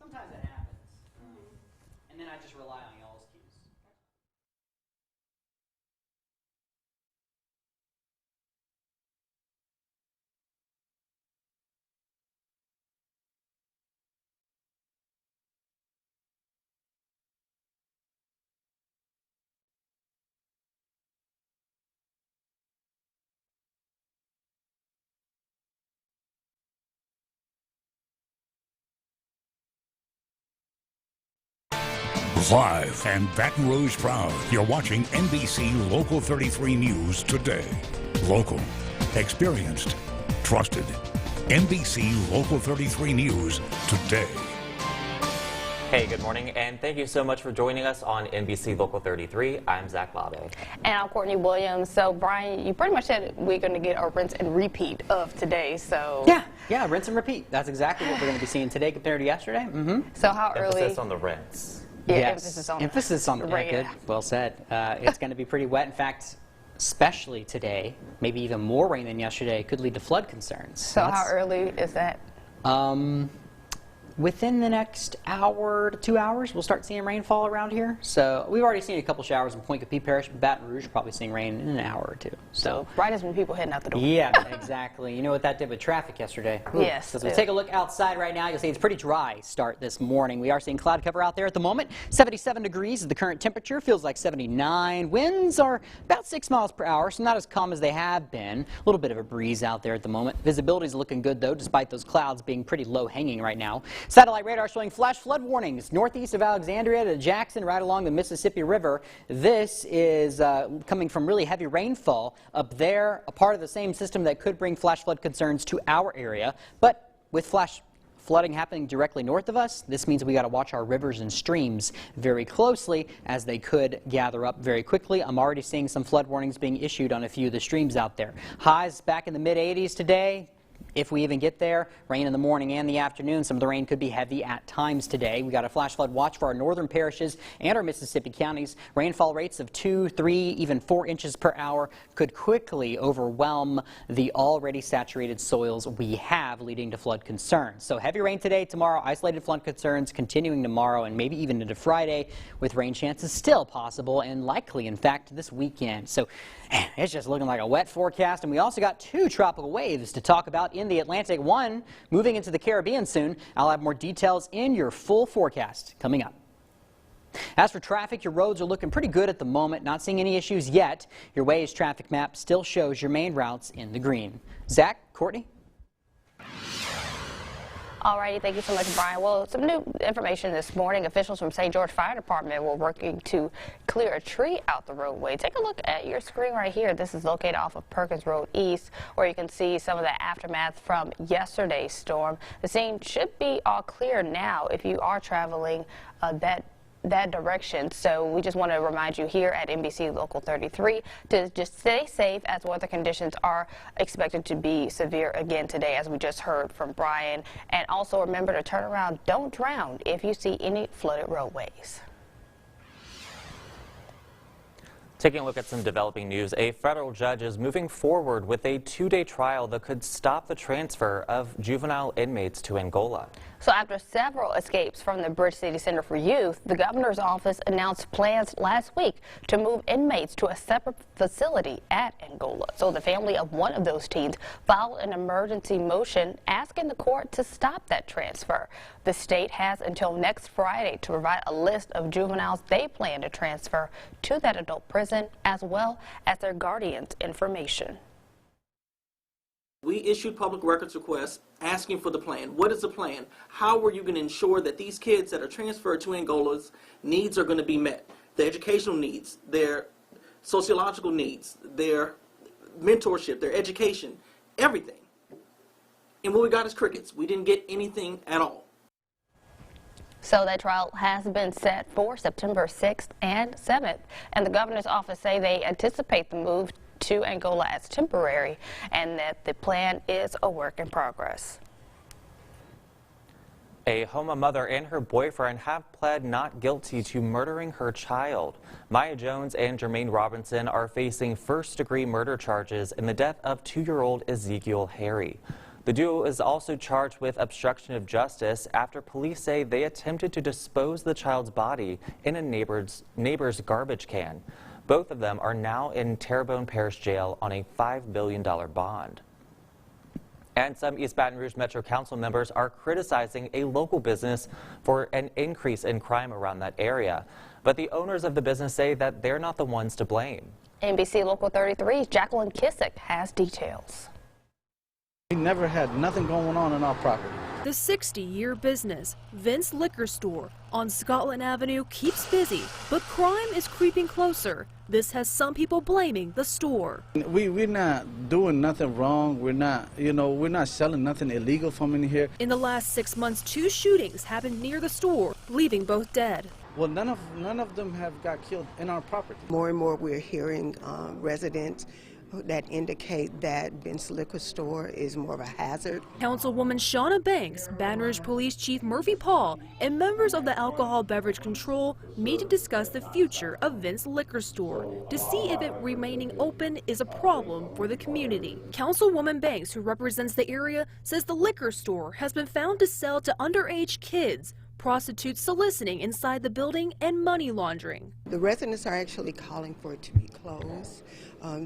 Sometimes it happens. And then I just rely on y'all's cues. Live and Baton Rouge proud, you're watching NBC Local 33 News today. Local, experienced, trusted. NBC Local 33 News today. Hey, good morning, and thank you so much for joining us on NBC Local 33. I'm Zach Labe. And I'm Courtney Williams. So, Brian, you pretty much said we're going to get a rinse and repeat of today, so... Yeah, rinse and repeat. That's exactly what we're going to be seeing today compared to yesterday. So how early... Emphasis on the rinse. Yeah, yes. Emphasis on the right. good. Well said. It's going to be pretty wet. In fact, especially today, maybe even more rain than yesterday, could lead to flood concerns. So how early is that? Within the next hour to 2 hours, we'll start seeing rainfall around here. So we've already seen a couple showers in Point Capee Parish, but Baton Rouge probably seeing rain in an hour or two. So right as when people heading out the door. Yeah, exactly. You know what that did with traffic yesterday? Yes. So as we take a look outside right now, you'll see it's pretty dry start this morning. We are seeing cloud cover out there at the moment. 77 degrees is the current temperature. Feels like 79. Winds are about 6 miles per hour, so not as calm as they have been. A little bit of a breeze out there at the moment. Visibility is looking good, though, despite those clouds being pretty low hanging right now. Satellite radar showing flash flood warnings northeast of Alexandria to Jackson, right along the Mississippi River. This is coming from really heavy rainfall up there, a part of the same system that could bring flash flood concerns to our area. But with flash flooding happening directly north of us, this means we got to watch our rivers and streams very closely as they could gather up very quickly. I'm already seeing some flood warnings being issued on a few of the streams out there. Highs back in the mid-80s today. If we even get there, rain in the morning and the afternoon. Some of the rain could be heavy at times today. We got a flash flood watch for our northern parishes and our Mississippi counties. Rainfall rates of 2, 3, even 4 inches per hour could quickly overwhelm the already saturated soils we have, leading to flood concerns. So heavy rain today, tomorrow, isolated flood concerns continuing tomorrow and maybe even into Friday, with rain chances still possible and likely, in fact, this weekend. So it's just looking like a wet forecast, and we also got 2 tropical waves to talk about in the Atlantic. One moving into the Caribbean soon. I'll have more details in your full forecast coming up. As for traffic, your roads are looking pretty good at the moment. Not seeing any issues yet. Your Waze traffic map still shows your main routes in the green. Zach, Courtney? Alrighty, thank you so much, Brian. Well, some new information this morning. Officials from St. George Fire Department were working to clear a tree out the roadway. Take a look at your screen right here. This is located off of Perkins Road East, where you can see some of the aftermath from yesterday's storm. The scene should be all clear now if you are traveling that direction. So we just want to remind you here at NBC Local 33 to just stay safe as weather conditions are expected to be severe again today, as we just heard from Brian. And also remember to turn around, don't drown if you see any flooded roadways. Taking a look at some developing news, a federal judge is moving forward with a 2-day trial that could stop the transfer of juvenile inmates to Angola. So after several escapes from the Bridge City Center for Youth, the governor's office announced plans last week to move inmates to a separate facility at Angola. So the family of one of those teens filed an emergency motion asking the court to stop that transfer. The state has until next Friday to provide a list of juveniles they plan to transfer to that adult prison, as well as their guardians' information. We issued public records requests asking for the plan. What is the plan? How are you going to ensure that these kids that are transferred to Angola's needs are going to be met? Their educational needs, their sociological needs, their mentorship, their education, everything. And what we got is crickets. We didn't get anything at all. So that trial has been set for September 6th and 7th. And the governor's office say they anticipate the move to Angola as temporary and that the plan is a work in progress. A Houma mother and her boyfriend have pled not guilty to murdering her child. Maya Jones and Jermaine Robinson are facing first-degree murder charges in the death of 2-year-old Ezekiel Harry. The duo is also charged with obstruction of justice after police say they attempted to dispose of the child's body in a neighbor's garbage can. Both of them are now in Terrebonne Parish Jail on a $5 billion bond. And some East Baton Rouge Metro Council members are criticizing a local business for an increase in crime around that area. But the owners of the business say that they're not the ones to blame. NBC Local 33's Jacqueline Kissick has details. We never had nothing going on in our property. The 60-year business, Vince Liquor Store, on Scotland Avenue keeps busy, but crime is creeping closer. This has some people blaming the store. We're not doing nothing wrong. We're not selling nothing illegal from in here. In the last 6 months, 2 shootings happened near the store, leaving both dead. Well, none of them have got killed in our property. More and more we're hearing residents that indicate that Vince Liquor Store is more of a hazard. Councilwoman Shauna Banks, Baton Rouge Police Chief Murphy Paul, and members of the Alcohol Beverage Control meet to discuss the future of Vince Liquor Store to see if it remaining open is a problem for the community. Councilwoman Banks, who represents the area, says the liquor store has been found to sell to underage kids, prostitutes soliciting inside the building, and money laundering. The residents are actually calling for it to be closed.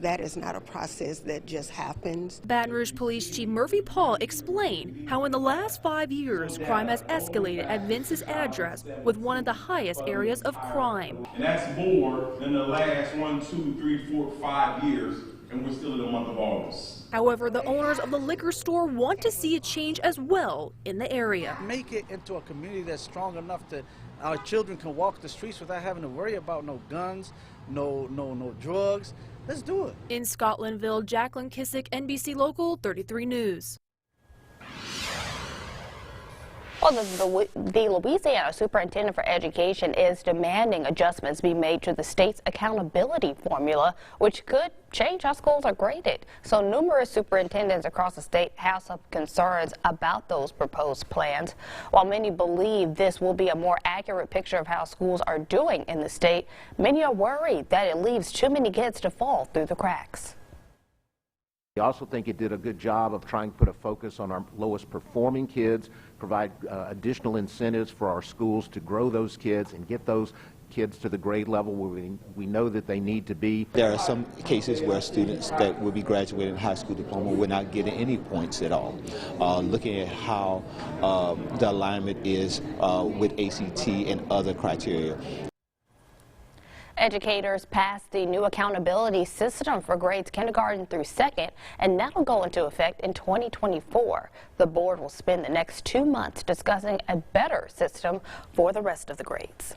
That is not a process that just happens. Baton Rouge Police Chief Murphy Paul explained how in the last 5 years, crime has escalated at Vince's address with one of the highest areas of crime. And that's more than the last 1, 2, 3, 4, 5 years, and we're still in the month of August. However, the owners of the liquor store want to see a change as well in the area. Make it into a community that's strong enough that our children can walk the streets without having to worry about no guns, no drugs. Let's do it. In Scotlandville, Jacqueline Kissick, NBC Local 33 News. Well, the Louisiana Superintendent for Education is demanding adjustments be made to the state's accountability formula, which could change how schools are graded. So numerous superintendents across the state have some concerns about those proposed plans. While many believe this will be a more accurate picture of how schools are doing in the state, many are worried that it leaves too many kids to fall through the cracks. I also think it did a good job of trying to put a focus on our lowest performing kids, provide additional incentives for our schools to grow those kids and get those kids to the grade level where we know that they need to be. There are some cases where students that will be graduating high school diploma will not get any points at all. Looking at how the alignment is with ACT and other criteria. Educators passed the new accountability system for grades kindergarten through 2nd, and that'll go into effect in 2024. The board will spend the next 2 months discussing a better system for the rest of the grades.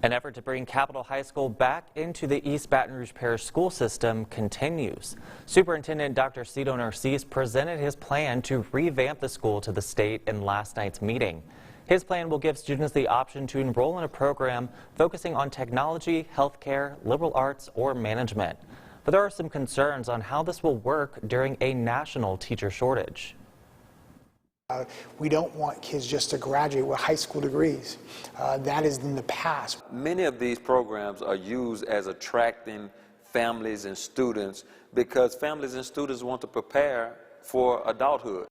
An effort to bring Capitol High School back into the East Baton Rouge Parish school system continues. Superintendent Dr. Cito Narcisse presented his plan to revamp the school to the state in last night's meeting. His plan will give students the option to enroll in a program focusing on technology, healthcare, liberal arts, or management. But there are some concerns on how this will work during a national teacher shortage. We don't want kids just to graduate with high school degrees. That is in the past. Many of these programs are used as attracting families and students because families and students want to prepare for adulthood.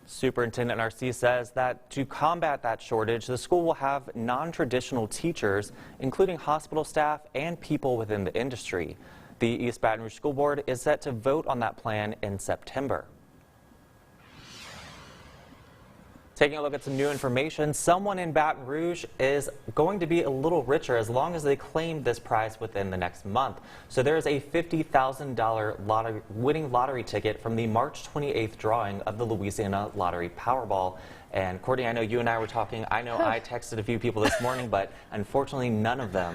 Superintendent Narcisse says that to combat that shortage, the school will have non-traditional teachers, including hospital staff and people within the industry. The East Baton Rouge School Board is set to vote on that plan in September. Taking a look at some new information, someone in Baton Rouge is going to be a little richer as long as they claim this prize within the next month. So there is a $50,000 winning lottery ticket from the March 28th drawing of the Louisiana Lottery Powerball. And Courtney, I know you and I were talking. I know I texted a few people this morning, but unfortunately none of them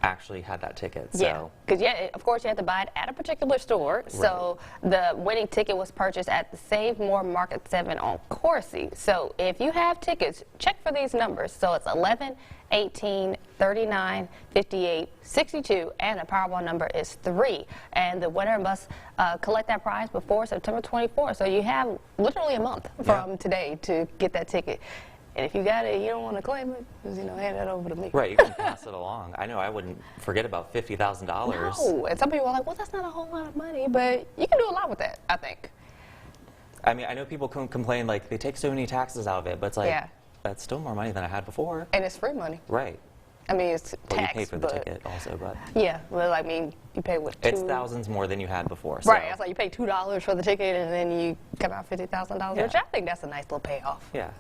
actually had that ticket. Yeah, because of course you have to buy it at a particular store. Right. So the winning ticket was purchased at the Save More Market 7 on Coursey. So if you have tickets, check for these numbers. So it's 11, 18, 39, 58, 62, and the Powerball number is 3. And the winner must collect that prize before September 24th. So you have literally a month from today to get that ticket. And if you got it, you don't want to claim it, just, hand that over to me. Right, you can pass it along. I know I wouldn't forget about $50,000. No, and some people are like, well, that's not a whole lot of money, but you can do a lot with that, I think. I mean, I know people complain like they take so many taxes out of it, but it's like, Yeah. that's still more money than I had before. And it's free money. Right. I mean, it's Well, tax, you pay for the but ticket also, but yeah, well, I mean, you pay what? it's $2? thousands more than you had before. So. Right. That's like you pay $2 for the ticket, and then you come out $50,000, Yeah. which I think that's a nice little payoff. Yeah.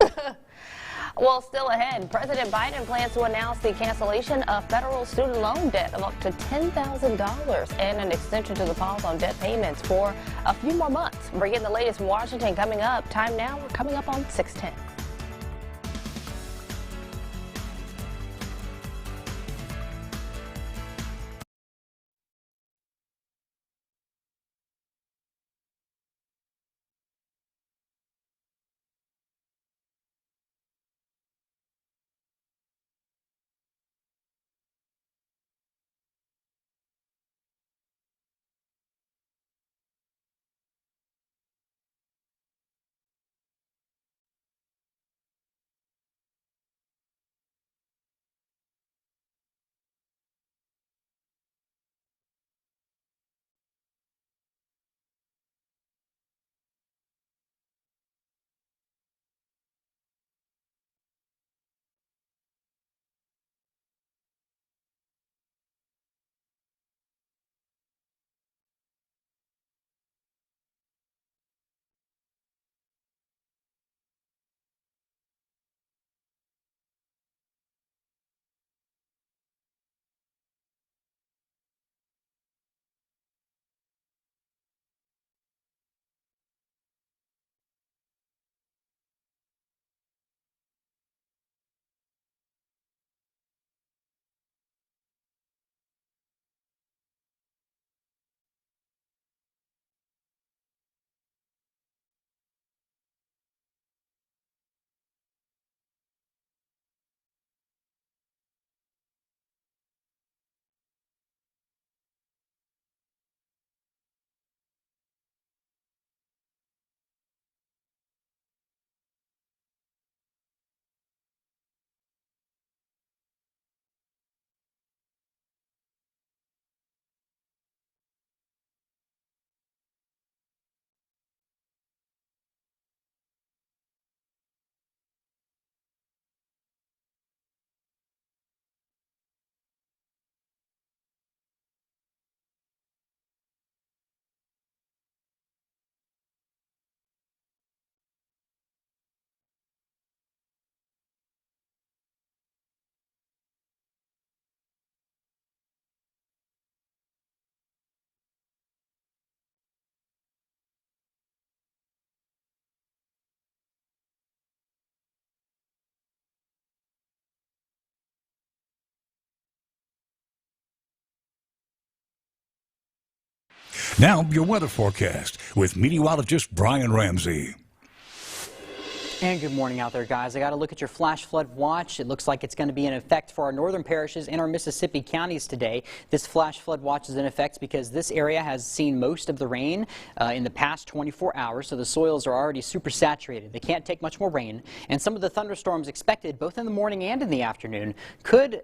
Well, still ahead, President Biden plans to announce the cancellation of federal student loan debt of up to $10,000 and an extension to the pause on debt payments for a few more months. Bringing the latest from Washington coming up. Time now, we're coming up on 6:10. Now, your weather forecast with meteorologist Brian Ramsey. And good morning out there, guys. I got to look at your flash flood watch. It looks like it's going to be in effect for our northern parishes and our Mississippi counties today. This flash flood watch is in effect because this area has seen most of the rain in the past 24 hours, so the soils are already super saturated. They can't take much more rain, and some of the thunderstorms expected both in the morning and in the afternoon could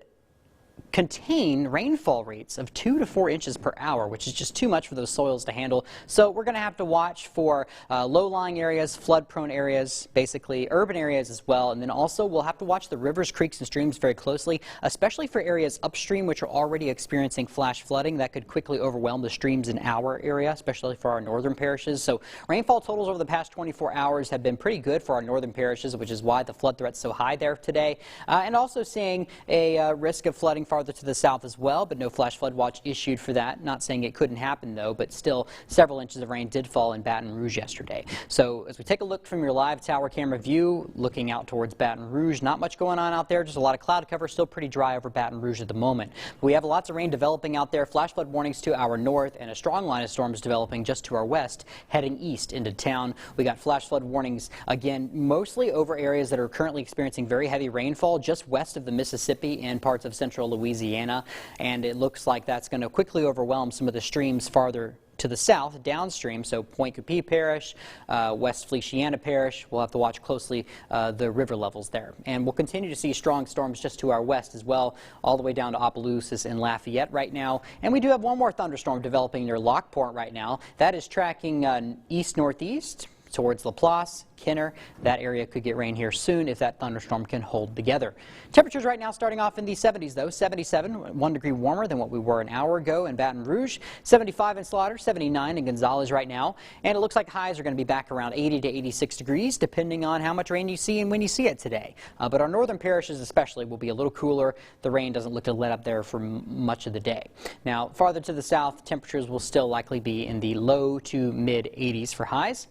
contain rainfall rates of 2 to 4 inches per hour, which is just too much for those soils to handle. So we're going to have to watch for low-lying areas, flood-prone areas, basically urban areas as well. And then also we'll have to watch the rivers, creeks, and streams very closely, especially for areas upstream which are already experiencing flash flooding. That could quickly overwhelm the streams in our area, especially for our northern parishes. So rainfall totals over the past 24 hours have been pretty good for our northern parishes, which is why the flood threat's so high there today. And also seeing a risk of flooding farther to the south as well, but no flash flood watch issued for that. Not saying it couldn't happen though, but still several inches of rain did fall in Baton Rouge yesterday. So as we take a look from your live tower camera view, looking out towards Baton Rouge, not much going on out there, just a lot of cloud cover, still pretty dry over Baton Rouge at the moment. But we have lots of rain developing out there, flash flood warnings to our north, and a strong line of storms developing just to our west, heading east into town. We got flash flood warnings again, mostly over areas that are currently experiencing very heavy rainfall, just west of the Mississippi and parts of central Louisiana, and it looks like that's going to quickly overwhelm some of the streams farther to the south, downstream, so Point Coupee Parish, West Feliciana Parish. We'll have to watch closely the river levels there. And we'll continue to see strong storms just to our west as well, all the way down to Opelousas and Lafayette right now. And we do have one more thunderstorm developing near Lockport right now. That is tracking east-northeast. towards LaPlace, Kenner. That area could get rain here soon if that thunderstorm can hold together. Temperatures right now starting off in the 70s, though. 77, 1 degree warmer than what we were an hour ago in Baton Rouge. 75 in Slaughter, 79 in Gonzales right now. And it looks like highs are going to be back around 80 to 86 degrees, depending on how much rain you see and when you see it today. But our northern parishes especially will be a little cooler. The rain doesn't look to let up there for much of the day. Now, farther to the south, temperatures will still likely be in the low to mid 80s for highs.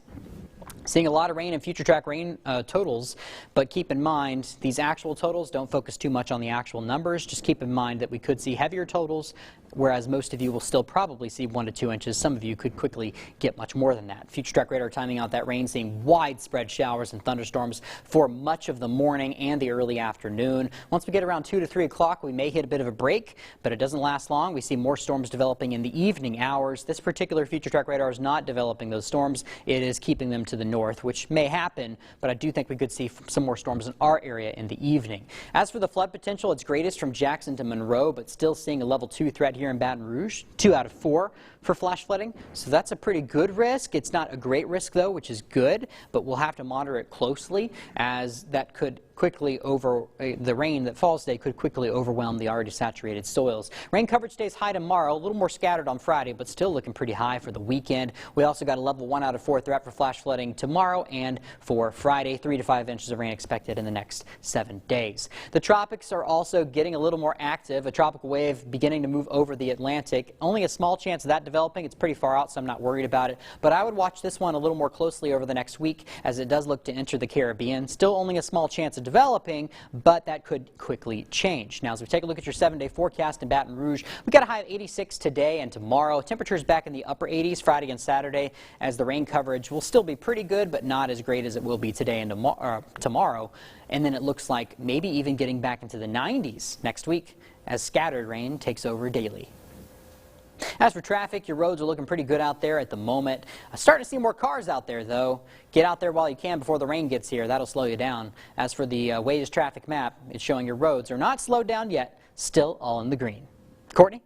Seeing a lot of rain and future track rain totals, but keep in mind these actual totals, don't focus too much on the actual numbers. Just keep in mind that we could see heavier totals, whereas most of you will still probably see 1 to 2 inches. Some of you could quickly get much more than that. Future track radar timing out that rain, seeing widespread showers and thunderstorms for much of the morning and the early afternoon. Once we get around 2 to 3 o'clock, we may hit a bit of a break, but it doesn't last long. We see more storms developing in the evening hours. This particular future track radar is not developing those storms. It is keeping them to the north, which may happen, but I do think we could see some more storms in our area in the evening. As for the flood potential, it's greatest from Jackson to Monroe, but still seeing a level 2 threat here in Baton Rouge, 2 out of 4 for flash flooding. So that's a pretty good risk. It's not a great risk, though, which is good, but we'll have to monitor it closely, as that could quickly the rain that falls today could quickly overwhelm the already saturated soils. Rain coverage stays high tomorrow, a little more scattered on Friday, but still looking pretty high for the weekend. We also got a level 1 out of 4 threat for flash flooding tomorrow and for Friday. 3 to 5 inches of rain expected in the next 7 days. The tropics are also getting a little more active. A tropical wave beginning to move over the Atlantic. Only a small chance of that developing. It's pretty far out, so I'm not worried about it. But I would watch this one a little more closely over the next week, as it does look to enter the Caribbean. Still only a small chance of developing, but that could quickly change. Now, as we take a look at your 7-day forecast in Baton Rouge, we got a high of 86 today and tomorrow. Temperatures back in the upper 80s Friday and Saturday, as the rain coverage will still be pretty good, but not as great as it will be today and tomorrow. And then it looks like maybe even getting back into the 90s next week, as scattered rain takes over daily. As for traffic, your roads are looking pretty good out there at the moment. Starting to see more cars out there, though. Get out there while you can before the rain gets here. That'll slow you down. As for the Waze traffic map, it's showing your roads are not slowed down yet, still all in the green. Courtney?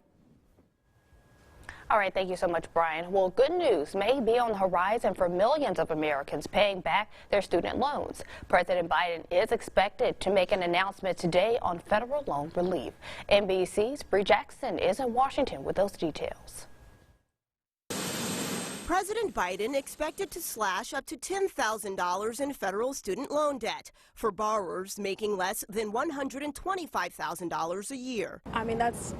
All right, thank you so much, Brian. Well, good news may be on the horizon for millions of Americans paying back their student loans. President Biden is expected to make an announcement today on federal loan relief. NBC's Bree Jackson is in Washington with those details. President Biden expected to slash up to $10,000 in federal student loan debt for borrowers making less than $125,000 a year. I mean, that's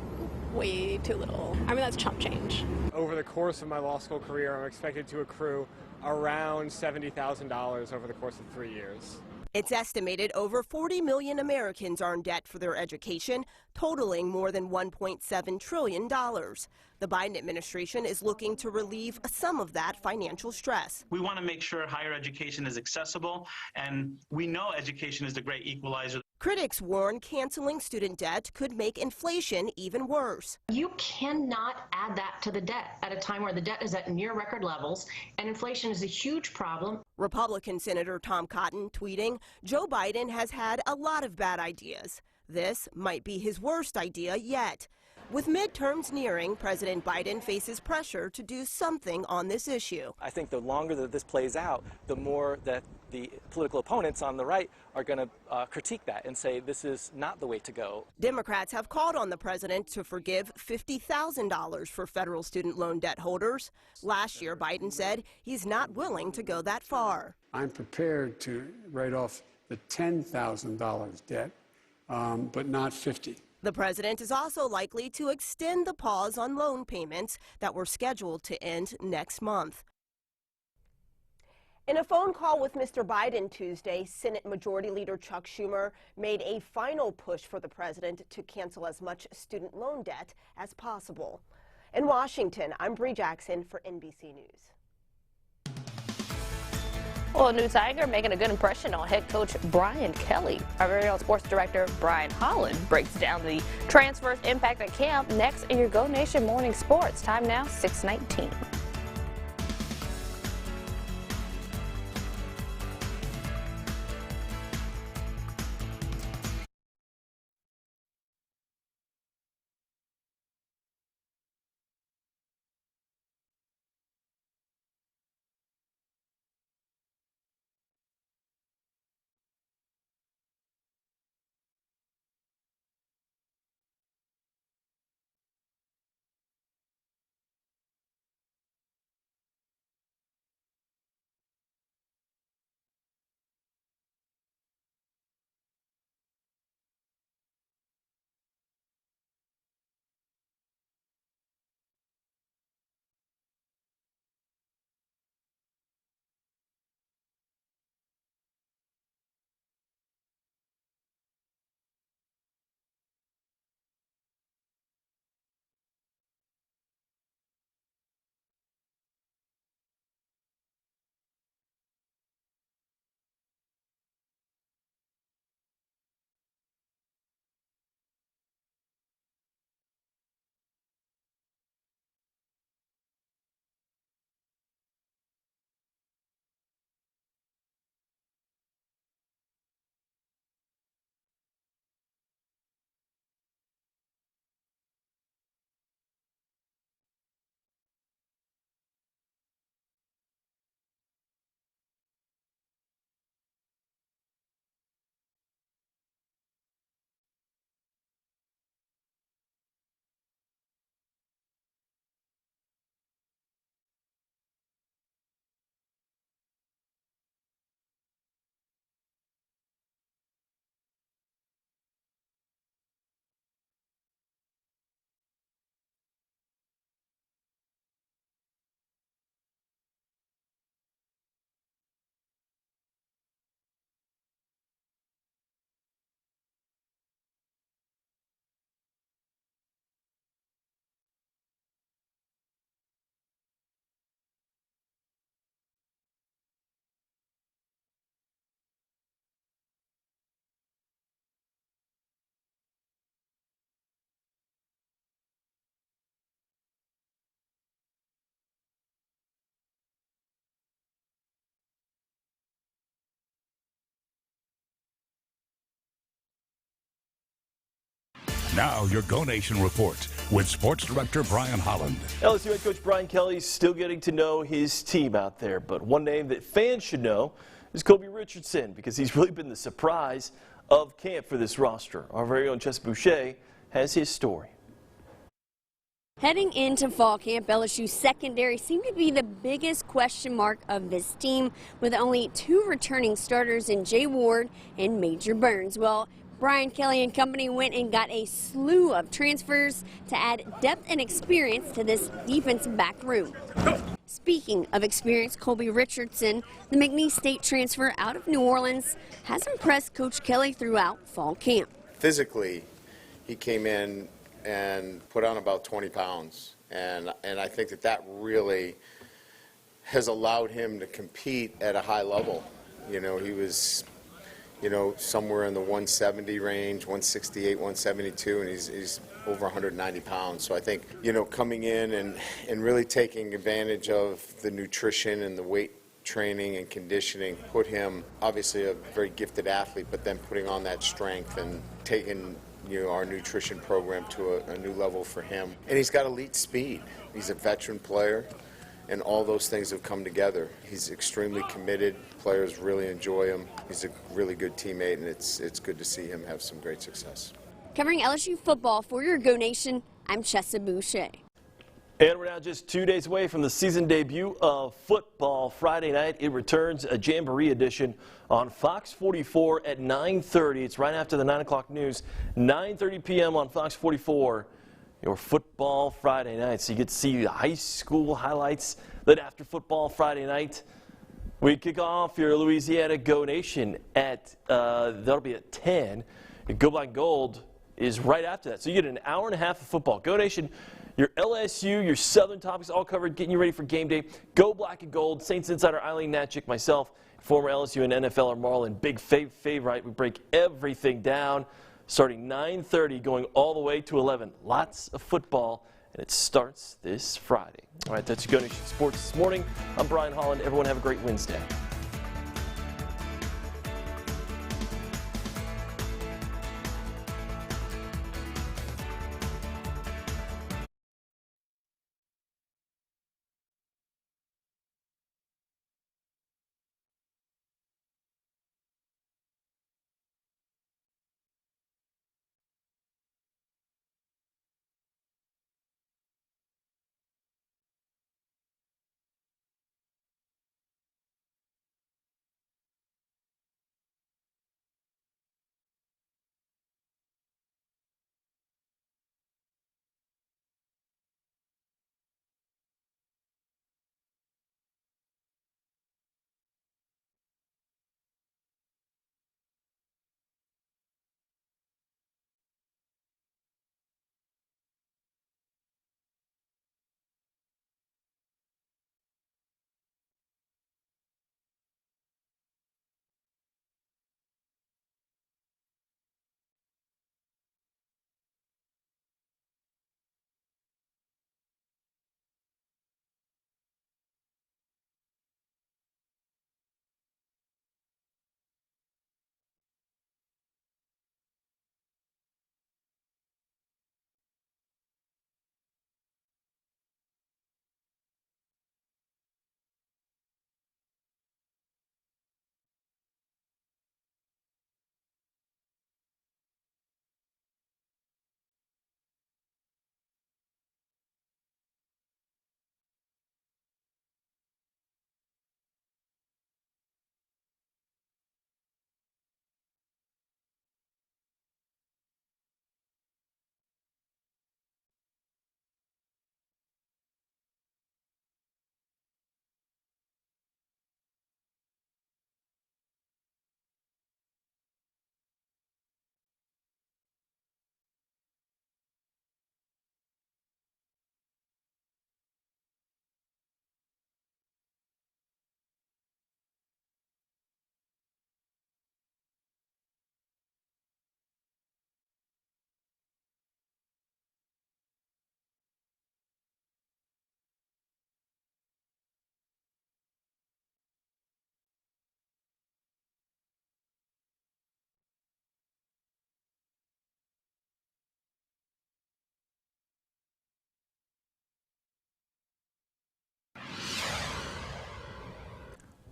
way too little. I mean, that's chump change. Over the course of my law school career, I'm expected to accrue around $70,000 over the course of 3 years. It's estimated over 40 million Americans are in debt for their education, totaling more than $1.7 trillion. The Biden administration is looking to relieve some of that financial stress. We want to make sure higher education is accessible, and we know education is the great equalizer. Critics warn canceling student debt could make inflation even worse. You cannot add that to the debt at a time where the debt is at near record levels and inflation is a huge problem. Republican Senator Tom Cotton tweeting, Joe Biden has had a lot of bad ideas. This might be his worst idea yet. With midterms nearing, President Biden faces pressure to do something on this issue. I think the longer that this plays out, the more that the political opponents on the right are going to critique that and say this is not the way to go. Democrats have called on the president to forgive $50,000 for federal student loan debt holders. Last year, Biden said he's not willing to go that far. I'm prepared to write off the $10,000 debt, but not $50,000. The president is also likely to extend the pause on loan payments that were scheduled to end next month. In a phone call with Mr. Biden Tuesday, Senate Majority Leader Chuck Schumer made a final push for the president to cancel as much student loan debt as possible. In Washington, I'm Bree Jackson for NBC News. Well, New Tiger making a good impression on head coach Brian Kelly. Our very own sports director Brian Holland breaks down the transfer's impact at camp next in your Go Nation Morning Sports. Time now, 6:19. Now your Go Nation report with Sports Director Brian Holland. LSU head coach Brian Kelly's still getting to know his team out there, but one name that fans should know is Colby Richardson, because he's really been the surprise of camp for this roster. Our very own Chess Boucher has his story. Heading into fall camp, LSU's secondary seemed to be the biggest question mark of this team, with only 2 returning starters in Jay Ward and Major Burns. Well, Brian Kelly and company went and got a slew of transfers to add depth and experience to this defensive back room. Speaking of experience, Colby Richardson, the McNeese State transfer out of New Orleans, has impressed Coach Kelly throughout fall camp. Physically, he came in and put on about 20 pounds, and I think that really has allowed him to compete at a high level. You know, he was, somewhere in the 170 range, 168, 172, and he's over 190 pounds. So I think, coming in and really taking advantage of the nutrition and the weight training and conditioning put him, obviously a very gifted athlete, but then putting on that strength and taking our nutrition program to a new level for him. And he's got elite speed. He's a veteran player, and all those things have come together. He's extremely committed. Players really enjoy him. He's a really good teammate, and it's good to see him have some great success. Covering LSU football for your Go Nation, I'm Chessa Boucher. And we're now just 2 days away from the season debut of football. Friday night, it returns, a Jamboree edition on Fox 44 at 9:30. It's right after the 9 o'clock news, 9:30 p.m. on Fox 44. Your football Friday night. So you get to see the high school highlights that after football Friday night. We kick off your Louisiana Go Nation at, that'll be at 10. And Go Black Gold is right after that. So you get an hour and a half of football. Go Nation, your LSU, your Southern topics all covered, getting you ready for game day. Go Black and Gold. Saints insider Eileen Natchick, myself, former LSU and NFLer Marlon, big favorite. We break everything down, starting 9:30, going all the way to 11. Lots of football, and it starts this Friday. All right, that's your Go Nation Sports this morning. I'm Brian Holland. Everyone have a great Wednesday.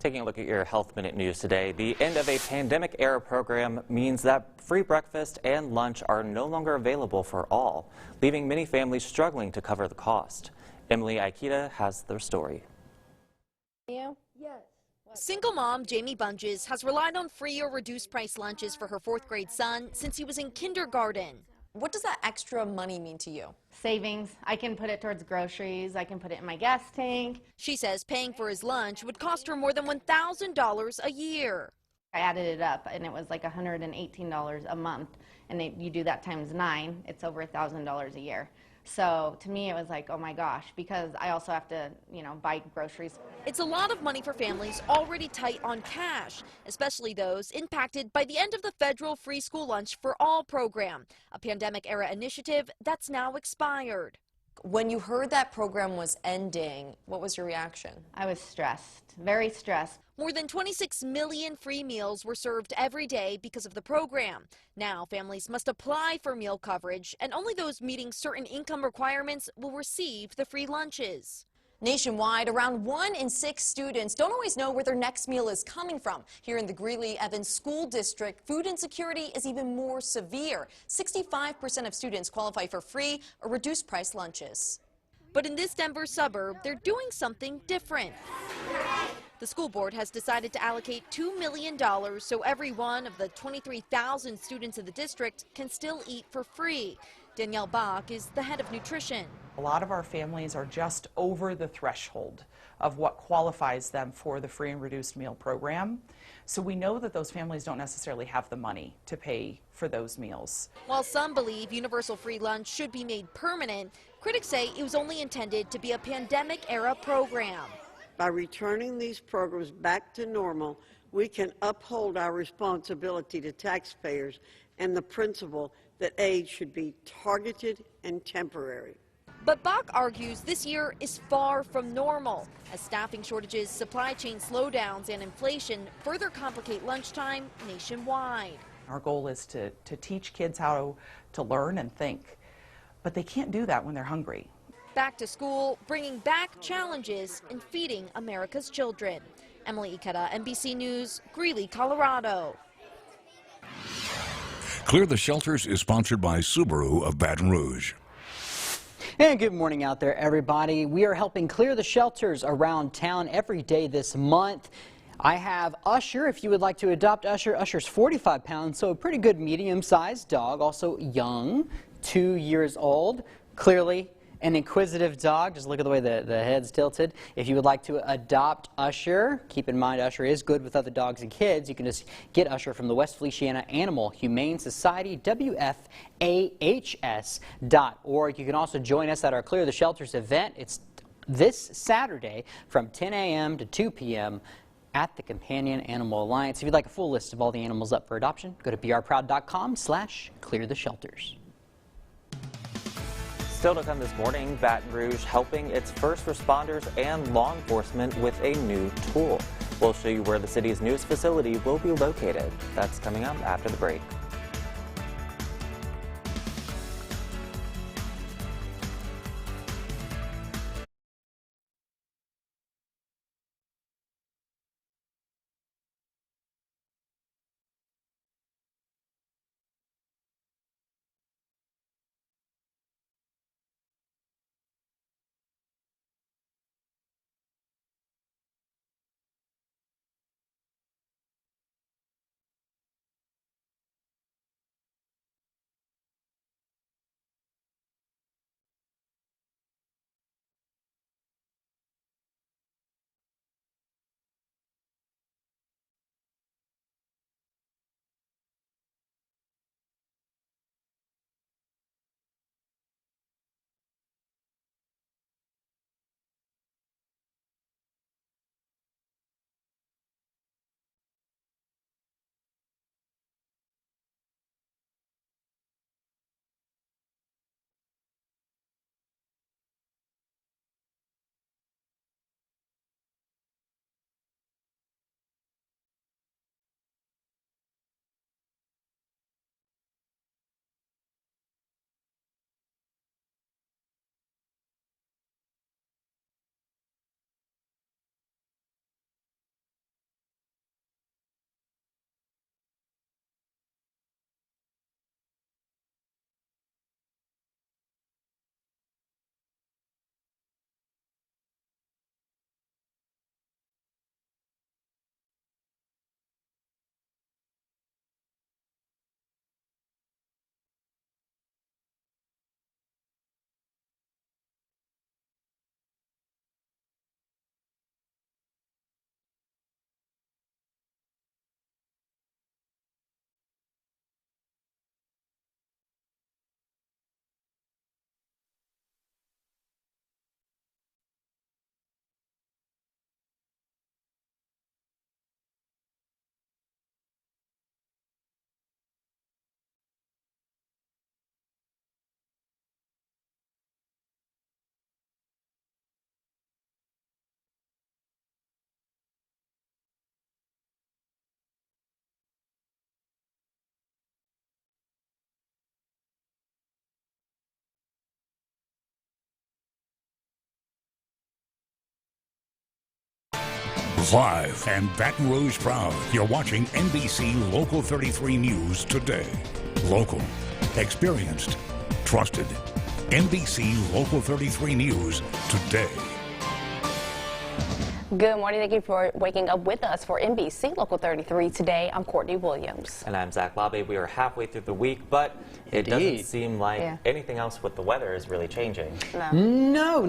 Taking a look at your Health Minute news today, the end of a pandemic-era program means that free breakfast and lunch are no longer available for all, leaving many families struggling to cover the cost. Emily Aikita has their story. Single mom Jamie Bunges has relied on free or reduced price lunches for her 4th grade son since he was in kindergarten. What does that extra money mean to you? Savings. I can put it towards groceries. I can put it in my gas tank. She says paying for his lunch would cost her more than $1,000 a year. I added it up and it was like $118 a month. And you do that times 9, it's over $1,000 a year. So to me it was like, oh my gosh, because I also have to, buy groceries. It's a lot of money for families already tight on cash, especially those impacted by the end of the federal free school lunch for all program, a pandemic-era initiative that's now expired. When you heard that program was ending, what was your reaction? I was stressed, very stressed. More than 26 million free meals were served every day because of the program. Now families must apply for meal coverage, and only those meeting certain income requirements will receive the free lunches. Nationwide, around 1 in 6 students don't always know where their next meal is coming from. Here in the Greeley-Evans School District, food insecurity is even more severe. 65% of students qualify for free or reduced price lunches. But in this Denver suburb, they're doing something different. The school board has decided to allocate $2 million so every one of the 23,000 students in the district can still eat for free. Danielle Bach is the head of nutrition. A lot of our families are just over the threshold of what qualifies them for the free and reduced meal program. So we know that those families don't necessarily have the money to pay for those meals. While some believe universal free lunch should be made permanent, critics say it was only intended to be a pandemic-era program. By returning these programs back to normal, we can uphold our responsibility to taxpayers and the principle that aid should be targeted and temporary. But Bach argues this year is far from normal, as staffing shortages, supply chain slowdowns, and inflation further complicate lunchtime nationwide. Our goal is to teach kids how to learn and think, but they can't do that when they're hungry. Back to school, bringing back challenges in feeding America's children. Emily Ikeda, NBC News, Greeley, Colorado. Clear the Shelters is sponsored by Subaru of Baton Rouge. And good morning out there, everybody. We are helping clear the shelters around town every day this month. I have Usher. If you would like to adopt Usher, Usher's 45 pounds, so a pretty good medium-sized dog, also young, 2 years old, clearly an inquisitive dog. Just look at the way the head's tilted. If you would like to adopt Usher, keep in mind Usher is good with other dogs and kids. You can just get Usher from the West Feliciana Animal Humane Society, WFAHS.org. You can also join us at our Clear the Shelters event. It's this Saturday from 10 a.m. to 2 p.m. at the Companion Animal Alliance. If you'd like a full list of all the animals up for adoption, go to brproud.com/cleartheshelters. Still to come this morning, Baton Rouge helping its first responders and law enforcement with a new tool. We'll show you where the city's newest facility will be located. That's coming up after the break. Live and Baton Rouge proud. You're watching NBC Local 33 News today. Local, experienced, trusted. NBC Local 33 News today. Good morning. Thank you for waking up with us for NBC Local 33 today. I'm Courtney Williams. And I'm Zach Lobby. We are halfway through the week, but it doesn't seem like anything else with the weather is really changing. No.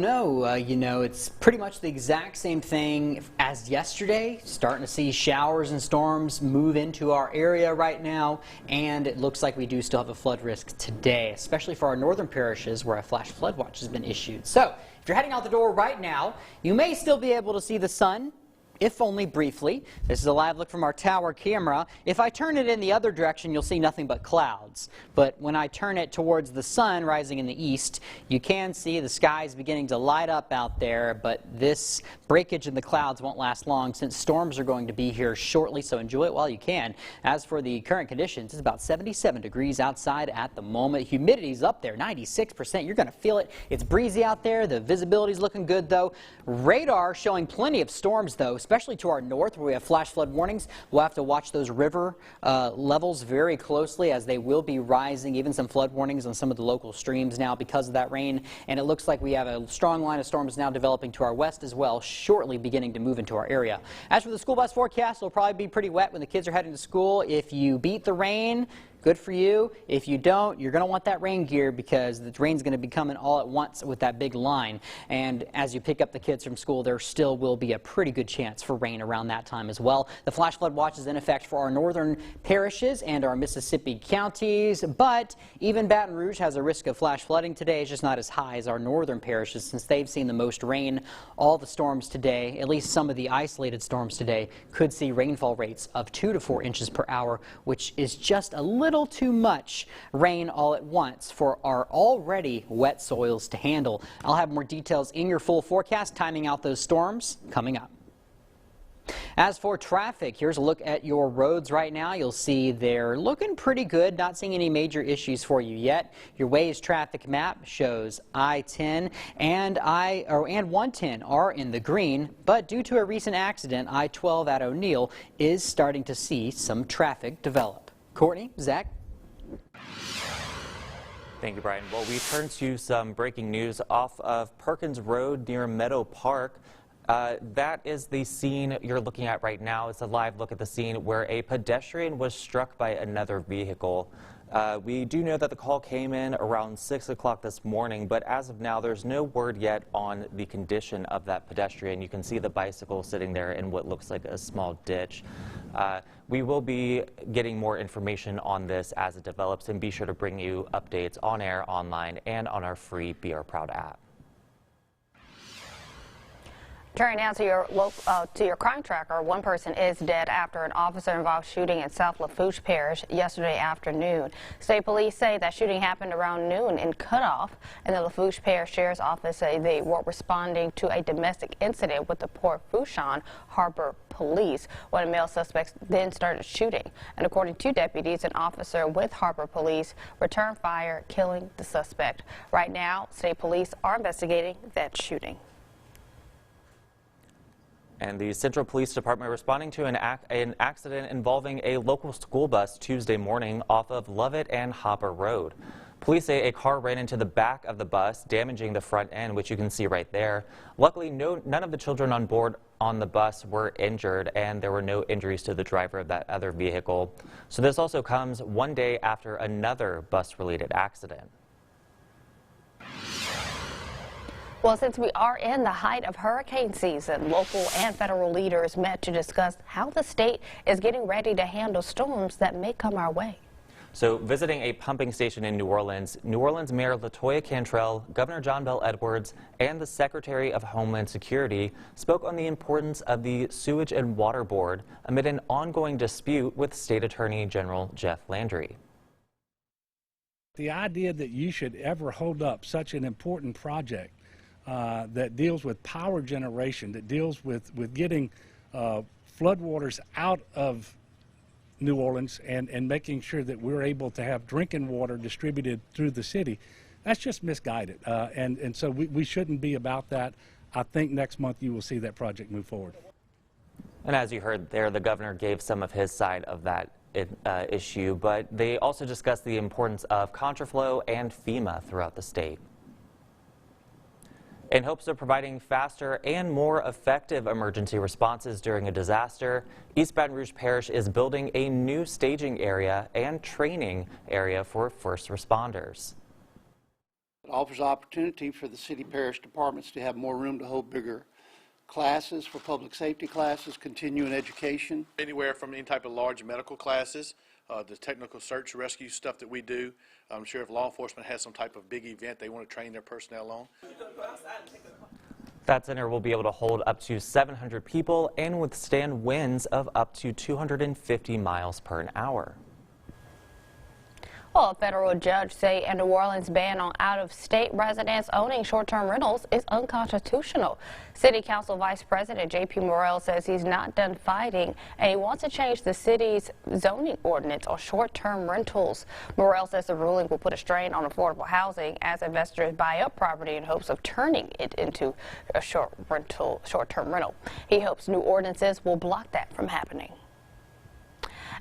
You know, it's pretty much the exact same thing as yesterday. Starting to see showers and storms move into our area right now, and it looks like we do still have a flood risk today, especially for our northern parishes where a flash flood watch has been issued. So, if you're heading out the door right now, you may still be able to see the sun, if only briefly. This is a live look from our tower camera. If I turn it in the other direction, you'll see nothing but clouds. But when I turn it towards the sun rising in the east, you can see the skies beginning to light up out there, but this breakage in the clouds won't last long since storms are going to be here shortly, so enjoy it while you can. As for the current conditions, it's about 77 degrees outside at the moment. Humidity's up there, 96%. You're going to feel it. It's breezy out there. The visibility's looking good, though. Radar showing plenty of storms, though, especially to our north where we have flash flood warnings. We'll have to watch those river levels very closely as they will be rising. Even some flood warnings on some of the local streams now because of that rain. And it looks like we have a strong line of storms now developing to our west as well, shortly beginning to move into our area. As for the school bus forecast, it'll probably be pretty wet when the kids are heading to school. If you beat the rain, good for you. If you don't, you're going to want that rain gear because the rain's going to be coming all at once with that big line. And as you pick up the kids from school, there still will be a pretty good chance for rain around that time as well. The flash flood watch is in effect for our northern parishes and our Mississippi counties, but even Baton Rouge has a risk of flash flooding today. It's just not as high as our northern parishes since they've seen the most rain. All the storms today, at least some of the isolated storms today, could see rainfall rates of 2 to 4 inches per hour, which is just a little too much rain all at once for our already wet soils to handle. I'll have more details in your full forecast, timing out those storms coming up. As for traffic, here's a look at your roads right now. You'll see they're looking pretty good, not seeing any major issues for you yet. Your Waze traffic map shows I-10 and 110 are in the green, but due to a recent accident, I-12 at O'Neill is starting to see some traffic develop. Courtney, Zach. Thank you, Brian. Well, we turn to some breaking news off of Perkins Road near Meadow Park. That is the scene you're looking at right now. It's a live look at the scene where a pedestrian was struck by another vehicle. We do know that the call came in around 6 o'clock this morning, but as of now, there's no word yet on the condition of that pedestrian. You can see the bicycle sitting there in what looks like a small ditch. We will be getting more information on this as it develops, and be sure to bring you updates on air, online, and on our free Be Our Proud app. Turning now to your crime tracker, one person is dead after an officer-involved shooting in South Lafourche Parish yesterday afternoon. State police say that shooting happened around noon in Cutoff, and the Lafourche Parish Sheriff's Office say they were responding to a domestic incident with the Port Fourchon Harbor Police when a male suspect then started shooting. And according to deputies, an officer with Harbor Police returned fire, killing the suspect. Right now, state police are investigating that shooting. And the Central Police Department responding to an accident involving a local school bus Tuesday morning off of Lovett and Hopper Road. Police say a car ran into the back of the bus, damaging the front end, which you can see right there. Luckily, none of the children on board on the bus were injured, and there were no injuries to the driver of that other vehicle. So this also comes one day after another bus-related accident. Well, since we are in the height of hurricane season, local and federal leaders met to discuss how the state is getting ready to handle storms that may come our way. So visiting a pumping station in New Orleans Mayor LaToya Cantrell, Governor John Bel Edwards, and the Secretary of Homeland Security spoke on the importance of the Sewage and Water Board amid an ongoing dispute with State Attorney General Jeff Landry. The idea that you should ever hold up such an important project that deals with power generation, that deals with getting floodwaters out of New Orleans and making sure that we're able to have drinking water distributed through the city, that's just misguided. And so we shouldn't be about that. I think next month you will see that project move forward. And as you heard there, the governor gave some of his side of that issue, but they also discussed the importance of contraflow and FEMA throughout the state. In hopes of providing faster and more effective emergency responses during a disaster, East Baton Rouge Parish is building a new staging area and training area for first responders. It offers opportunity for the city parish departments to have more room to hold bigger classes for public safety classes, continuing education. Anywhere from any type of large medical classes, the technical search rescue stuff that we do. I'm sure if law enforcement has some type of big event they want to train their personnel on. That center will be able to hold up to 700 people and withstand winds of up to 250 miles per hour. Well, a federal judge say a New Orleans ban on out-of-state residents owning short-term rentals is unconstitutional. City Council Vice President J.P. Morrell says he's not done fighting and he wants to change the city's zoning ordinance on short-term rentals. Morrell says the ruling will put a strain on affordable housing as investors buy up property in hopes of turning it into a short-term rental. He hopes new ordinances will block that from happening.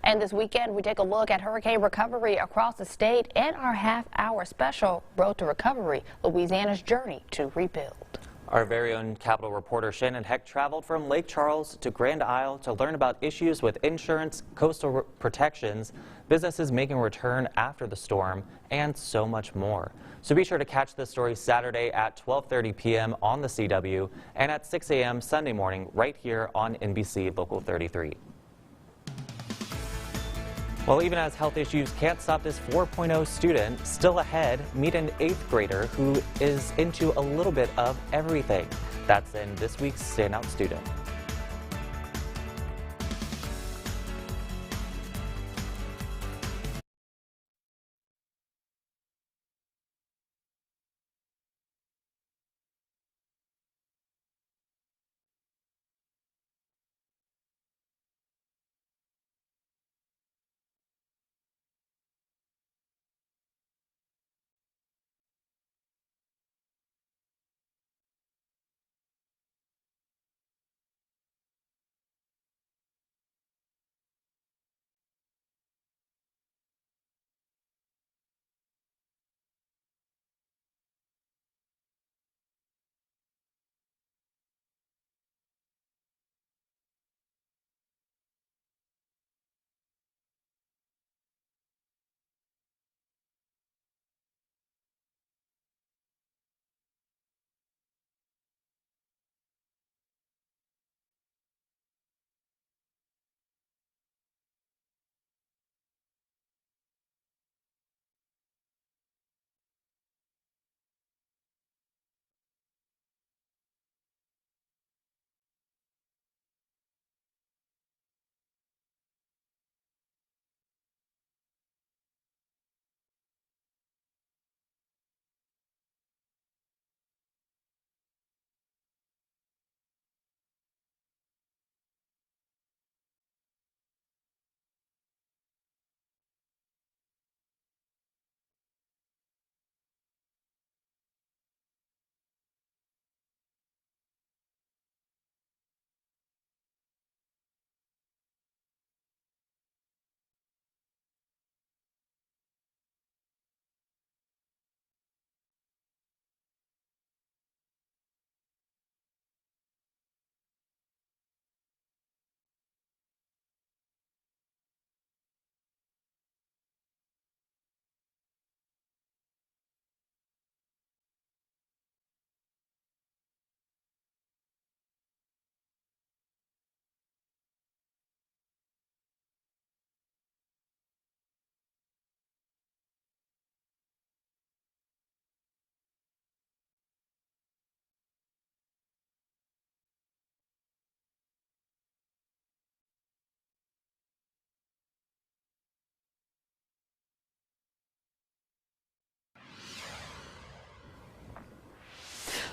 And this weekend, we take a look at hurricane recovery across the state and our half-hour special, Road to Recovery, Louisiana's Journey to Rebuild. Our very own Capitol reporter Shannon Heck traveled from Lake Charles to Grand Isle to learn about issues with insurance, coastal protections, businesses making a return after the storm, and so much more. So be sure to catch this story Saturday at 12:30 p.m. on the CW and at 6 a.m. Sunday morning right here on NBC Local 33. Well, even as health issues can't stop this 4.0 student, still ahead, meet an 8th grader who is into a little bit of everything. That's in this week's Standout Student.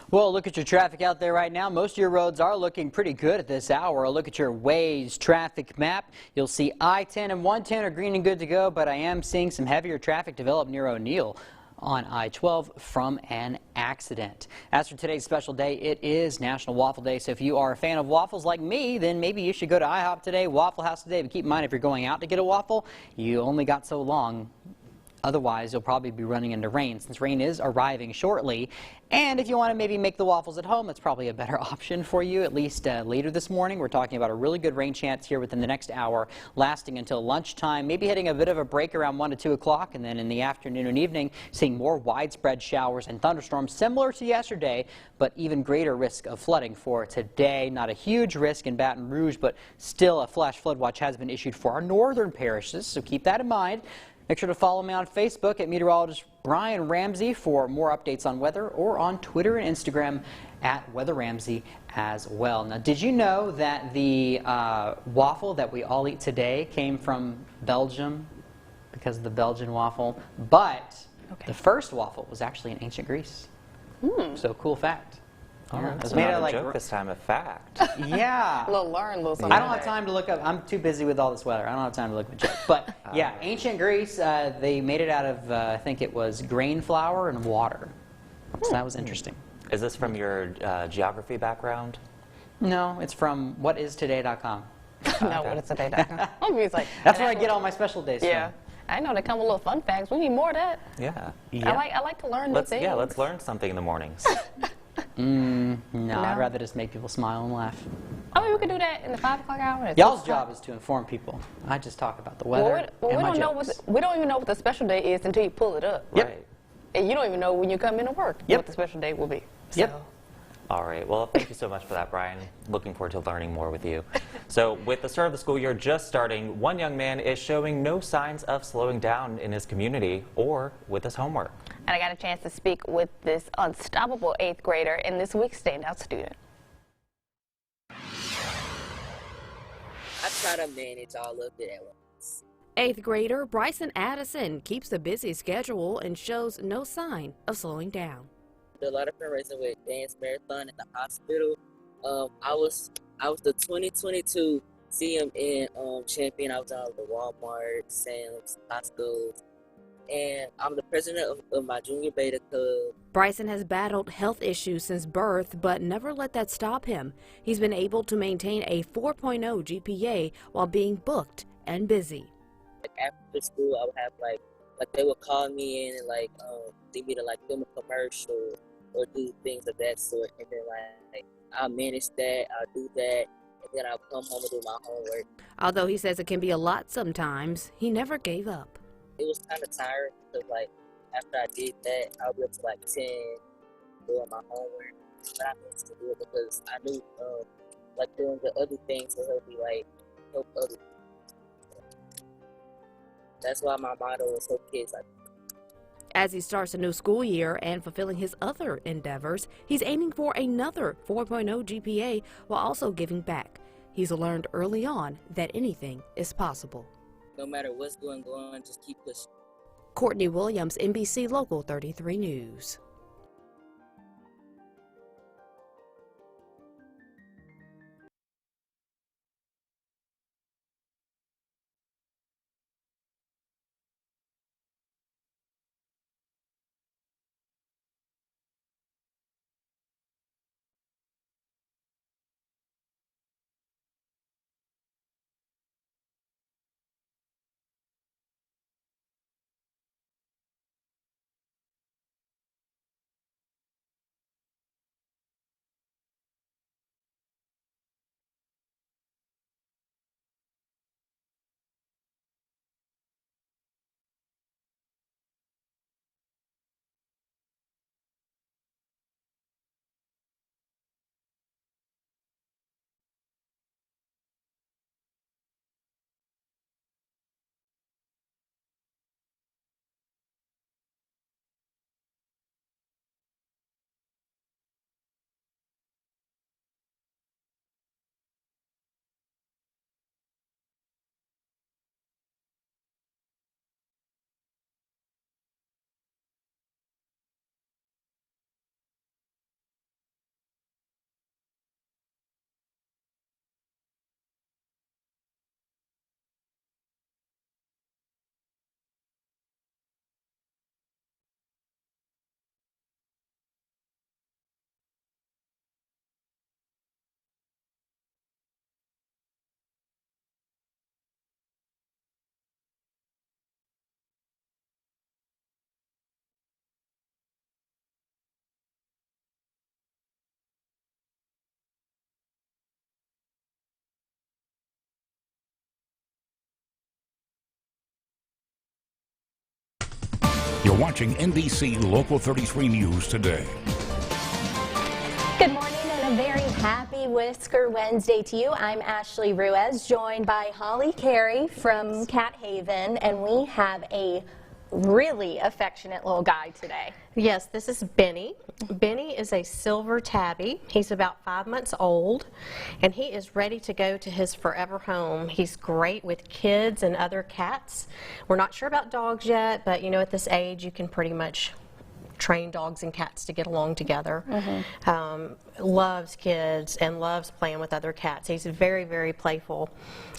Well, look at your traffic out there right now. Most of your roads are looking pretty good at this hour. Look at your Waze traffic map. You'll see I-10 and 110 are green and good to go, but I am seeing some heavier traffic develop near O'Neill. on I-12 from an accident. As for today's special day, it is National Waffle Day, so if you are a fan of waffles like me, then maybe you should go to IHOP today, Waffle House today, but keep in mind if you're going out to get a waffle, you only got so long. Otherwise, you'll probably be running into rain, since rain is arriving shortly. And if you want to maybe make the waffles at home, that's probably a better option for you, at least later this morning. We're talking about a really good rain chance here within the next hour, lasting until lunchtime, maybe hitting a bit of a break around 1 to 2 o'clock, and then in the afternoon and evening, seeing more widespread showers and thunderstorms similar to yesterday, but even greater risk of flooding for today. Not a huge risk in Baton Rouge, but still a flash flood watch has been issued for our northern parishes, so keep that in mind. Make sure to follow me on Facebook at meteorologist Brian Ramsey for more updates on weather, or on Twitter and Instagram at Weather Ramsey as well. Now, did you know that the waffle that we all eat today came from Belgium because of the Belgian waffle? But the first waffle was actually in ancient Greece. So cool fact. Yeah, It's it's made not out a of joke this time, a fact. Yeah. Little learn, little something. I don't have time to look up. I'm too busy with all this weather. I don't have time to look up a joke. But yeah, ancient Greece, they made it out of, I think it was grain flour and water. So that was interesting. Is this from your geography background? No, it's from whatistoday.com. No, whatistoday.com. It's like, that's where I get all my special days from. I know they come with little fun facts. We need more of that. Yeah. I like to learn new things. Yeah, let's learn something in the mornings. No, I'd rather just make people smile and laugh. I mean, we could do that in the 5 o'clock hour. Y'all's job is to inform people. I just talk about the weather and my jokes. We don't even know what the special day is until you pull it up. Right. And you don't even know when you come into work what the special day will be. Yep. All right. Well, thank you so much for that, Brian. Looking forward to learning more with you. So with the start of the school year just starting, one young man is showing no signs of slowing down in his community or with his homework. And I got a chance to speak with this unstoppable 8th grader and this week's standout student. I try to manage all of it at once. 8th grader Bryson Addison keeps a busy schedule and shows no sign of slowing down. A lot of fundraising with Dance Marathon at the hospital. I was the 2022 CMN champion. I was out of the Walmart, Sam's, Costco's, and I'm the president of my junior beta club. Bryson has battled health issues since birth, but never let that stop him. He's been able to maintain a 4.0 GPA while being booked and busy. After school, I would have like they would call me in and need me to film a commercial or do things of that sort, and then I'll manage that, I'll do that, and then I'll come home and do my homework. Although he says it can be a lot sometimes, he never gave up. It was kind of tiring because after I did that, I was up to 10 doing my homework, but I managed to do it because I knew doing the other things to help me help other people. That's why my motto is help kids like. As he starts a new school year and fulfilling his other endeavors, he's aiming for another 4.0 GPA while also giving back. He's learned early on that anything is possible. No matter what's going on, just keep pushing. Courtney Williams, NBC Local 33 News. You're watching NBC Local 33 News Today. Good morning and a very happy Whisker Wednesday to you. I'm Ashley Ruiz, joined by Holly Carey from Cat Haven, and we have a really affectionate little guy today. Yes, this is Benny. Benny is a silver tabby. He's about 5 months old, and he is ready to go to his forever home. He's great with kids and other cats. We're not sure about dogs yet, but you know, at this age, you can pretty much train dogs and cats to get along together. Loves kids and loves playing with other cats. He's very, very playful,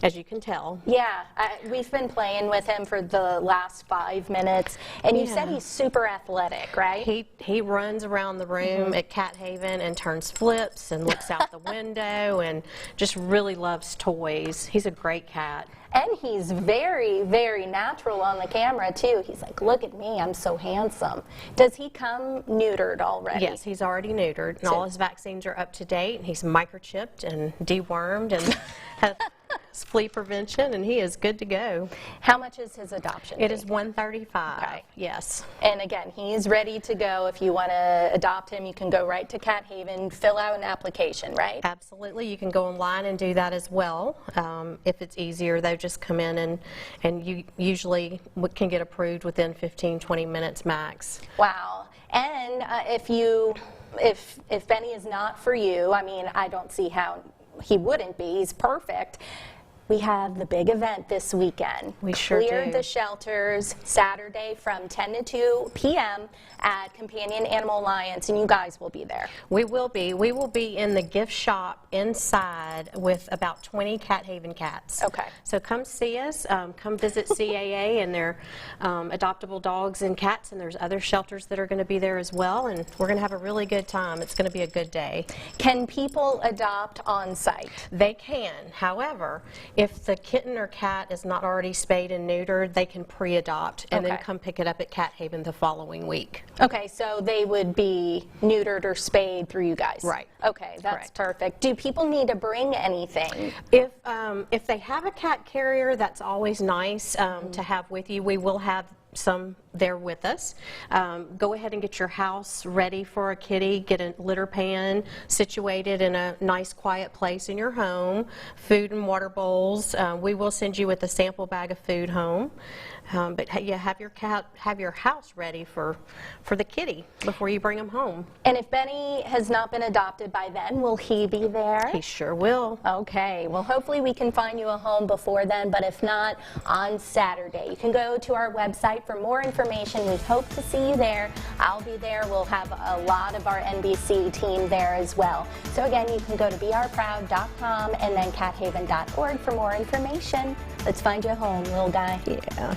as you can tell. Yeah, we've been playing with him for the last 5 minutes, and you said he's super athletic, right? He runs around the room at Cat Haven and turns flips and looks out the window and just really loves toys. He's a great cat. And he's very, very natural on the camera, too. He's like, look at me, I'm so handsome. Does he come neutered already? Yes, he's already neutered, and all his vaccines are up to date, and he's microchipped and dewormed and has flea prevention, and he is good to go. How much is his adoption fee? It is $135. Okay. Yes. And again, he's ready to go. If you want to adopt him, you can go right to Cat Haven, fill out an application, right? Absolutely. You can go online and do that as well. If it's easier, though, just come in and you usually can get approved within 15-20 minutes max. Wow. And if Benny is not for you, I mean, I don't see how he wouldn't be. He's perfect. We have the big event this weekend. We sure do. Cleared the shelters Saturday from 10 to 2 p.m. at Companion Animal Alliance, and you guys will be there. We will be. We will be in the gift shop inside with about 20 Cat Haven cats. Okay. So come see us. Come visit CAA and their adoptable dogs and cats, and there's other shelters that are going to be there as well, and we're going to have a really good time. It's going to be a good day. Can people adopt on site? They can. However, if the kitten or cat is not already spayed and neutered, they can pre-adopt and then come pick it up at Cat Haven the following week. Okay, so they would be neutered or spayed through you guys? Right. Okay, that's perfect. Do people need to bring anything? If they have a cat carrier, that's always nice to have with you. We will have some there with us. Go ahead and get your house ready for a kitty. Get a litter pan situated in a nice quiet place in your home. Food and water bowls. We will send you with a sample bag of food home. But yeah, have your house ready for the kitty before you bring them home. And if Benny has not been adopted by then, will he be there? He sure will. Okay, well hopefully we can find you a home before then, but if not, on Saturday. You can go to our website for more information. We hope to see you there. I'll be there. We'll have a lot of our NBC team there as well. So again, you can go to beourproud.com and then cathaven.org for more information. Let's find you a home, little guy. Yeah.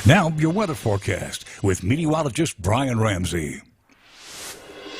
Now, your weather forecast with meteorologist Brian Ramsey.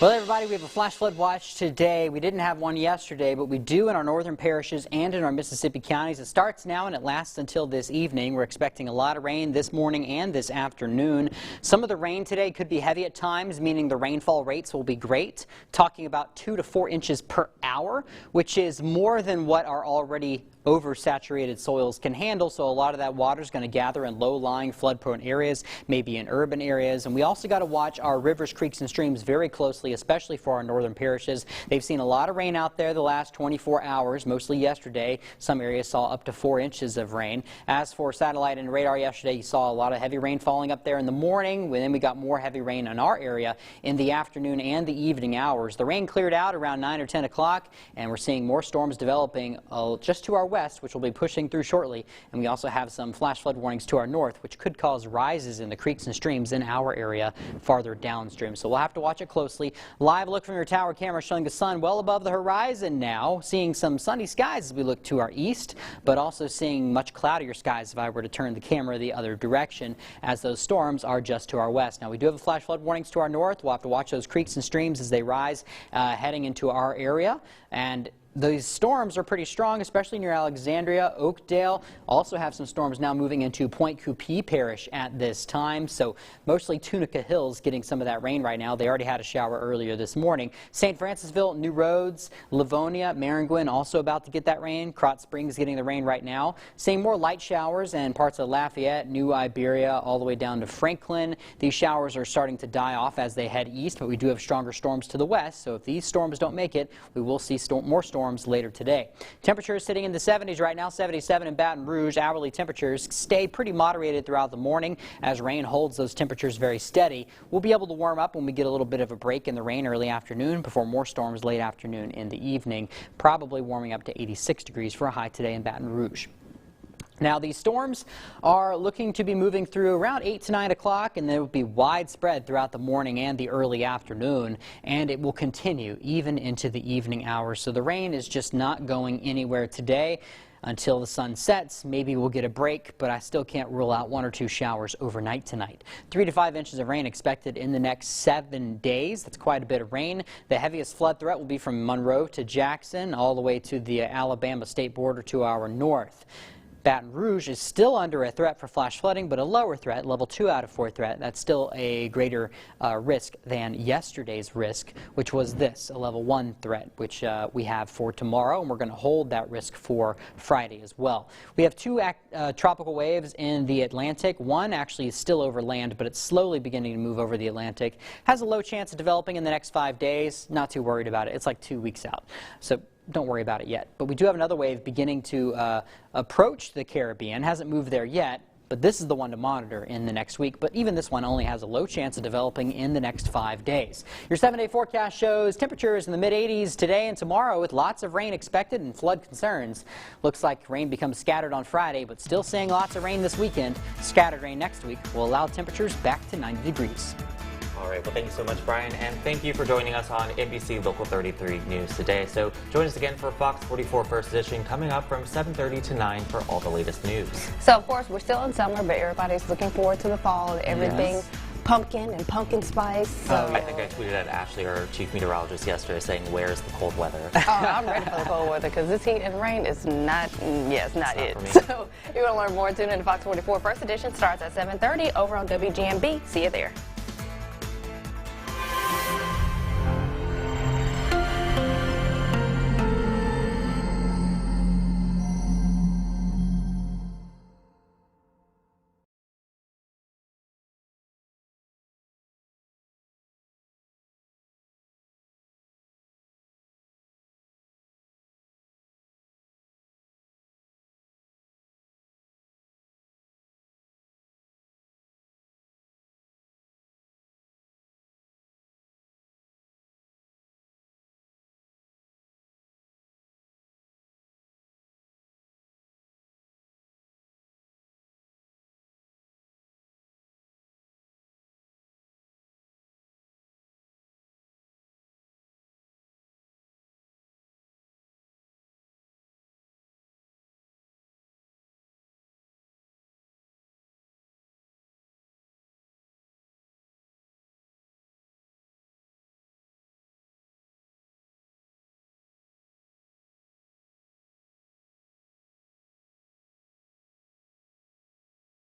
Well, everybody, we have a flash flood watch today. We didn't have one yesterday, but we do in our northern parishes and in our Mississippi counties. It starts now and it lasts until this evening. We're expecting a lot of rain this morning and this afternoon. Some of the rain today could be heavy at times, meaning the rainfall rates will be great. Talking about 2 to 4 inches per hour, which is more than what our already oversaturated soils can handle, so a lot of that water is going to gather in low-lying flood-prone areas, maybe in urban areas. And we also got to watch our rivers, creeks, and streams very closely, especially for our northern parishes. They've seen a lot of rain out there the last 24 hours, mostly yesterday. Some areas saw up to 4 inches of rain. As for satellite and radar yesterday, you saw a lot of heavy rain falling up there in the morning. Then we got more heavy rain in our area in the afternoon and the evening hours. The rain cleared out around 9 or 10 o'clock, and we're seeing more storms developing just to our west, which will be pushing through shortly. And we also have some flash flood warnings to our north, which could cause rises in the creeks and streams in our area farther downstream. So we'll have to watch it closely. Live look from your tower camera showing the sun well above the horizon now, seeing some sunny skies as we look to our east, but also seeing much cloudier skies if I were to turn the camera the other direction, as those storms are just to our west. Now, we do have flash flood warnings to our north. We'll have to watch those creeks and streams as they rise heading into our area. And these storms are pretty strong, especially near Alexandria, Oakdale. Also have some storms now moving into Point Coupee Parish at this time. So mostly Tunica Hills getting some of that rain right now. They already had a shower earlier this morning. St. Francisville, New Roads, Livonia, Maringouin also about to get that rain. Krotz Springs getting the rain right now. Seeing more light showers in parts of Lafayette, New Iberia, all the way down to Franklin. These showers are starting to die off as they head east, but we do have stronger storms to the west. So if these storms don't make it, we will see more storms later today. Temperatures sitting in the 70s right now, 77 in Baton Rouge. Hourly temperatures stay pretty moderated throughout the morning as rain holds those temperatures very steady. We'll be able to warm up when we get a little bit of a break in the rain early afternoon before more storms late afternoon in the evening. Probably warming up to 86 degrees for a high today in Baton Rouge. Now, these storms are looking to be moving through around 8 to 9 o'clock, and they will be widespread throughout the morning and the early afternoon, and it will continue even into the evening hours. So the rain is just not going anywhere today until the sun sets. Maybe we'll get a break, but I still can't rule out 1 or 2 showers overnight tonight. 3 to 5 inches of rain expected in the next 7 days. That's quite a bit of rain. The heaviest flood threat will be from Monroe to Jackson, all the way to the Alabama state border to our north. Baton Rouge is still under a threat for flash flooding, but a lower threat, level 2 out of 4 threat. That's still a greater risk than yesterday's risk, which was this, a level 1 threat, which we have for tomorrow, and we're going to hold that risk for Friday as well. We have 2 tropical waves in the Atlantic. One actually is still over land, but it's slowly beginning to move over the Atlantic. Has a low chance of developing in the next 5 days. Not too worried about it. It's like 2 weeks out. So don't worry about it yet. But we do have another wave beginning to approach the Caribbean. Hasn't moved there yet, but this is the one to monitor in the next week. But even this one only has a low chance of developing in the next 5 days. Your 7-day forecast shows temperatures in the mid-80s today and tomorrow with lots of rain expected and flood concerns. Looks like rain becomes scattered on Friday, but still seeing lots of rain this weekend. Scattered rain next week will allow temperatures back to 90 degrees. All right, well, thank you so much, Brian, and thank you for joining us on NBC Local 33 News today. So join us again for Fox 44 First Edition coming up from 7:30 to 9 for all the latest news. So, of course, we're still in summer, but everybody's looking forward to the fall and everything. Yes. Pumpkin and pumpkin spice. So. I think I tweeted at Ashley, our chief meteorologist, yesterday saying, where's the cold weather? Oh, I'm ready for the cold weather because this heat and rain is not, it's not it. So if you want to learn more, tune in to Fox 44 First Edition. Starts at 7:30 over on WGMB. See you there.